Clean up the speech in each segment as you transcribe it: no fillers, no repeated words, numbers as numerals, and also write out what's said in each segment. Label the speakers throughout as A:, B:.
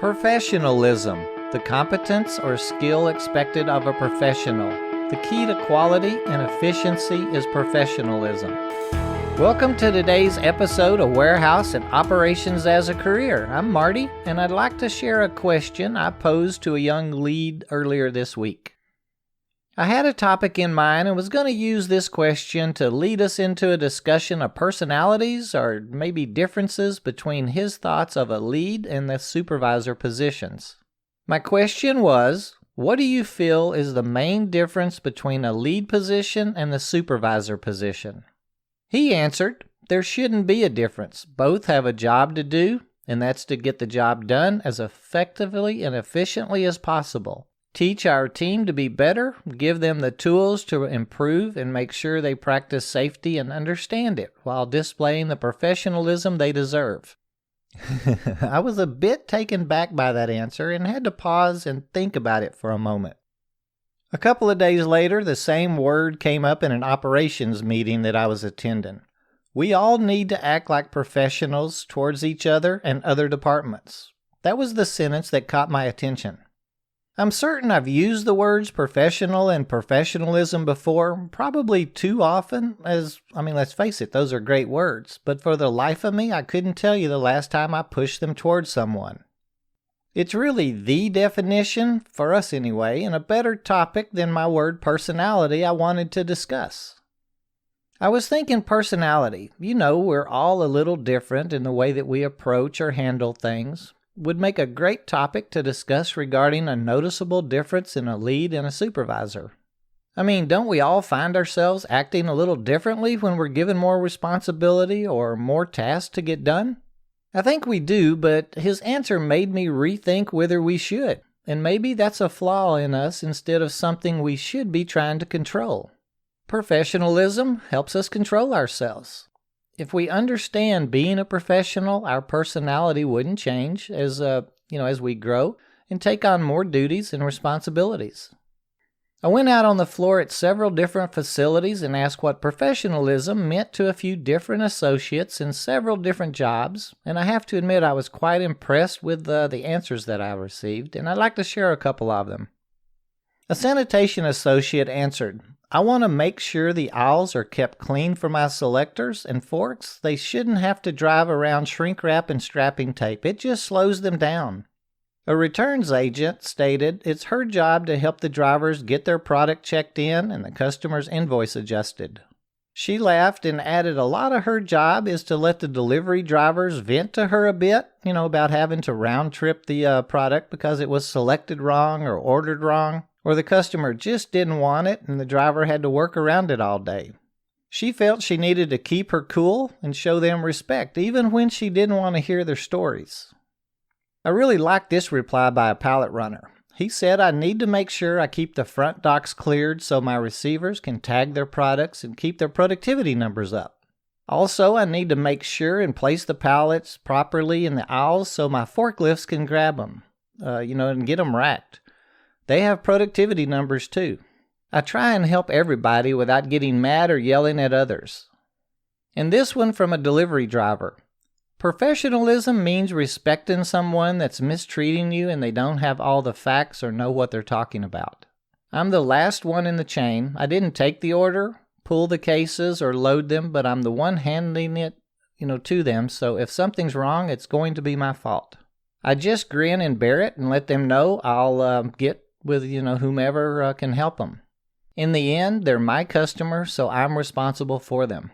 A: Professionalism, the competence or skill expected of a professional. The key to quality and efficiency is professionalism. Welcome to today's episode of Warehouse and Operations as a Career. I'm Marty, and I'd like to share a question I posed to a young lead earlier this week. I had a topic in mind and was going to use this question to lead us into a discussion of personalities or maybe differences between his thoughts of a lead and the supervisor positions. My question was, what do you feel is the main difference between a lead position and the supervisor position? He answered, there shouldn't be a difference. Both have a job to do, and that's to get the job done as effectively and efficiently as possible. Teach our team to be better, give them the tools to improve, and make sure they practice safety and understand it while displaying the professionalism they deserve. I was a bit taken back by that answer and had to pause and think about it for a moment. A couple of days later, the same word came up in an operations meeting that I was attending. We all need to act like professionals towards each other and other departments. That was the sentence that caught my attention. I'm certain I've used the words professional and professionalism before, probably too often, let's face it, those are great words, but for the life of me, I couldn't tell you the last time I pushed them towards someone. It's really the definition, for us anyway, and a better topic than my word personality I wanted to discuss. I was thinking personality. You know, we're all a little different in the way that we approach or handle things. Would make a great topic to discuss regarding a noticeable difference in a lead and a supervisor. I mean, don't we all find ourselves acting a little differently when we're given more responsibility or more tasks to get done? I think we do, but his answer made me rethink whether we should, and maybe that's a flaw in us instead of something we should be trying to control. Professionalism helps us control ourselves. If we understand being a professional, our personality wouldn't change as we grow and take on more duties and responsibilities. I went out on the floor at several different facilities and asked what professionalism meant to a few different associates in several different jobs, and I have to admit I was quite impressed with the answers that I received, and I'd like to share a couple of them. A sanitation associate answered, I want to make sure the aisles are kept clean for my selectors and forks. They shouldn't have to drive around shrink wrap and strapping tape. It just slows them down. A returns agent stated it's her job to help the drivers get their product checked in and the customer's invoice adjusted. She laughed and added a lot of her job is to let the delivery drivers vent to her a bit, about having to round trip the product because it was selected wrong or ordered wrong. Or the customer just didn't want it and the driver had to work around it all day. She felt she needed to keep her cool and show them respect, even when she didn't want to hear their stories. I really liked this reply by a pallet runner. He said, I need to make sure I keep the front docks cleared so my receivers can tag their products and keep their productivity numbers up. Also, I need to make sure and place the pallets properly in the aisles so my forklifts can grab them, and get them racked. They have productivity numbers too. I try and help everybody without getting mad or yelling at others. And this one from a delivery driver. Professionalism means respecting someone that's mistreating you and they don't have all the facts or know what they're talking about. I'm the last one in the chain. I didn't take the order, pull the cases, or load them, but I'm the one handing it, to them, so if something's wrong, it's going to be my fault. I just grin and bear it and let them know I'll get with, whomever can help them. In the end, they're my customer, so I'm responsible for them.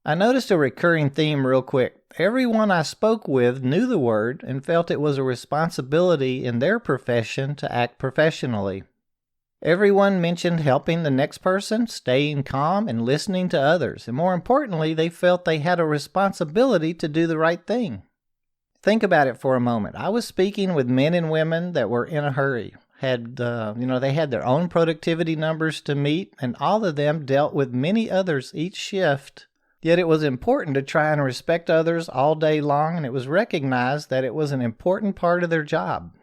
A: I noticed a recurring theme real quick. Everyone I spoke with knew the word and felt it was a responsibility in their profession to act professionally. Everyone mentioned helping the next person, staying calm, and listening to others. And more importantly, they felt they had a responsibility to do the right thing. Think about it for a moment. I was speaking with men and women that were in a hurry. They had their own productivity numbers to meet, and all of them dealt with many others each shift. Yet it was important to try and respect others all day long, and it was recognized that it was an important part of their job.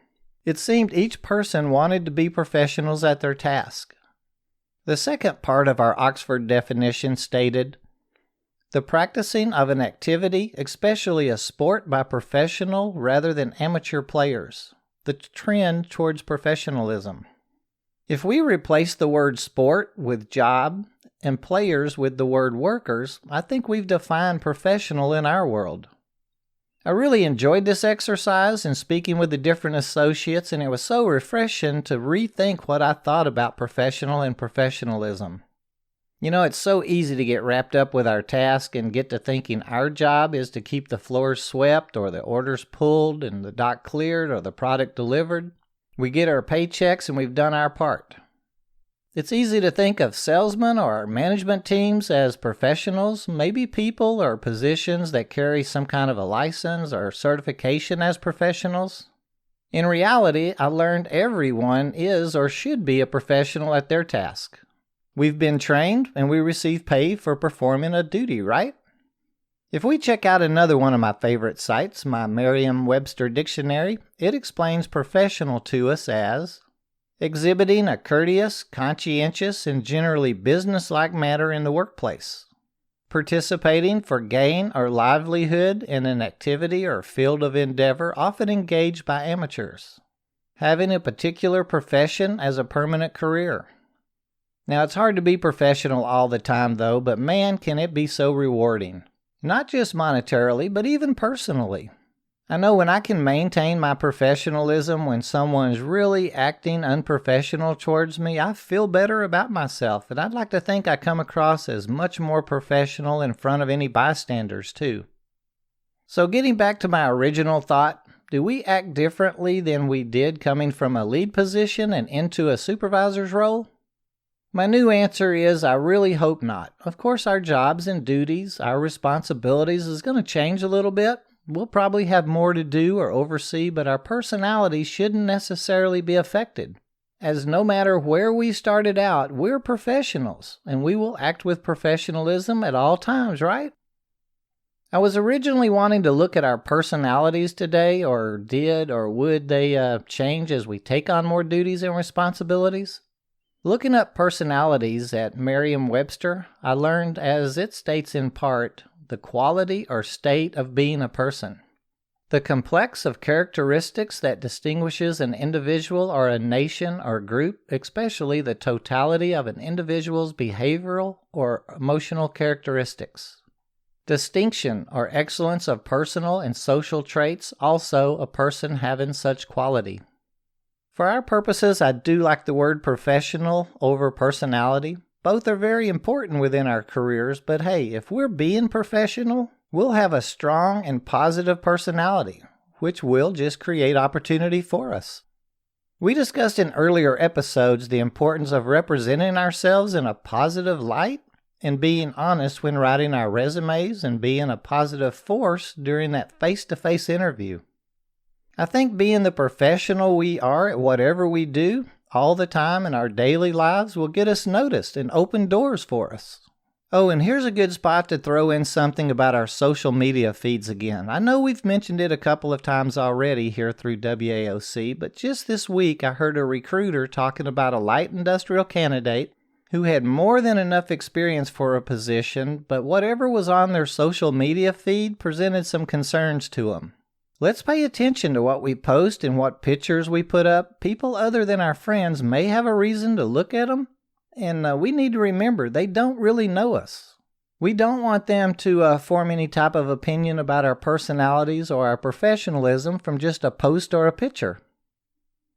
A: It seemed each person wanted to be professionals at their task. The second part of our Oxford definition stated, The practicing of an activity, especially a sport, by professional rather than amateur players. The trend towards professionalism. If we replace the word sport with job and players with the word workers, I think we've defined professional in our world. I really enjoyed this exercise and speaking with the different associates, and it was so refreshing to rethink what I thought about professional and professionalism. You know, it's so easy to get wrapped up with our task and get to thinking our job is to keep the floors swept or the orders pulled and the dock cleared or the product delivered. We get our paychecks and we've done our part. It's easy to think of salesmen or our management teams as professionals, maybe people or positions that carry some kind of a license or certification as professionals. In reality, I learned everyone is or should be a professional at their task. We've been trained and we receive pay for performing a duty, right? If we check out another one of my favorite sites, my Merriam-Webster Dictionary, it explains professional to us as exhibiting a courteous, conscientious, and generally business-like manner in the workplace. Participating for gain or livelihood in an activity or field of endeavor often engaged by amateurs. Having a particular profession as a permanent career. Now, it's hard to be professional all the time, though, but man, can it be so rewarding. Not just monetarily, but even personally. I know when I can maintain my professionalism when someone's really acting unprofessional towards me, I feel better about myself, and I'd like to think I come across as much more professional in front of any bystanders, too. So getting back to my original thought, do we act differently than we did coming from a lead position and into a supervisor's role? My new answer is I really hope not. Of course, our jobs and duties, our responsibilities is going to change a little bit. We'll probably have more to do or oversee, but our personality shouldn't necessarily be affected. As no matter where we started out, we're professionals, and we will act with professionalism at all times, right? I was originally wanting to look at our personalities today, or did or would they change as we take on more duties and responsibilities? Looking up personalities at Merriam-Webster, I learned, as it states in part, the quality or state of being a person. The complex of characteristics that distinguishes an individual or a nation or group, especially the totality of an individual's behavioral or emotional characteristics. Distinction or excellence of personal and social traits, also a person having such quality. For our purposes, I do like the word professional over personality. Both are very important within our careers, but hey, if we're being professional, we'll have a strong and positive personality, which will just create opportunity for us. We discussed in earlier episodes the importance of representing ourselves in a positive light and being honest when writing our resumes and being a positive force during that face-to-face interview. I think being the professional we are at whatever we do all the time in our daily lives will get us noticed and open doors for us. Oh, and here's a good spot to throw in something about our social media feeds again. I know we've mentioned it a couple of times already here through WAOC, but just this week I heard a recruiter talking about a light industrial candidate who had more than enough experience for a position, but whatever was on their social media feed presented some concerns to him. Let's pay attention to what we post and what pictures we put up. People other than our friends may have a reason to look at them, and we need to remember they don't really know us. We don't want them to form any type of opinion about our personalities or our professionalism from just a post or a picture.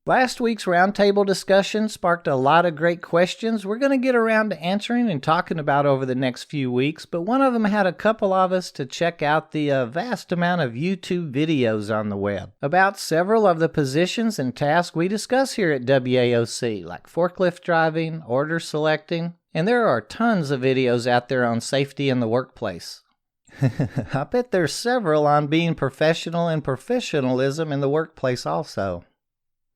A: Last week's roundtable discussion sparked a lot of great questions we're going to get around to answering and talking about over the next few weeks, but one of them had a couple of us to check out the vast amount of YouTube videos on the web about several of the positions and tasks we discuss here at WAOC, like forklift driving, order selecting, and there are tons of videos out there on safety in the workplace. I bet there's several on being professional and professionalism in the workplace also.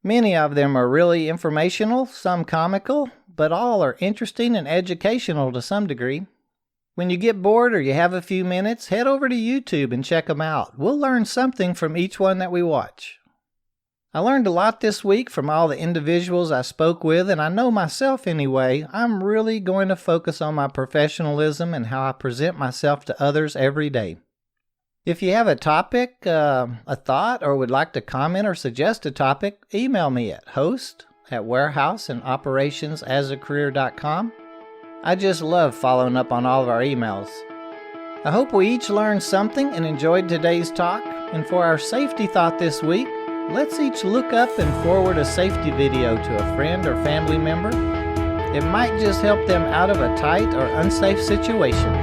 A: Many of them are really informational, some comical, but all are interesting and educational to some degree. When you get bored or you have a few minutes, head over to YouTube and check them out. We'll learn something from each one that we watch. I learned a lot this week from all the individuals I spoke with, and I know myself anyway, I'm really going to focus on my professionalism and how I present myself to others every day. If you have a topic, a thought, or would like to comment or suggest a topic, email me at host@warehouseandoperationsasacareer.com. I just love following up on all of our emails. I hope we each learned something and enjoyed today's talk. And for our safety thought this week, let's each look up and forward a safety video to a friend or family member. It might just help them out of a tight or unsafe situation.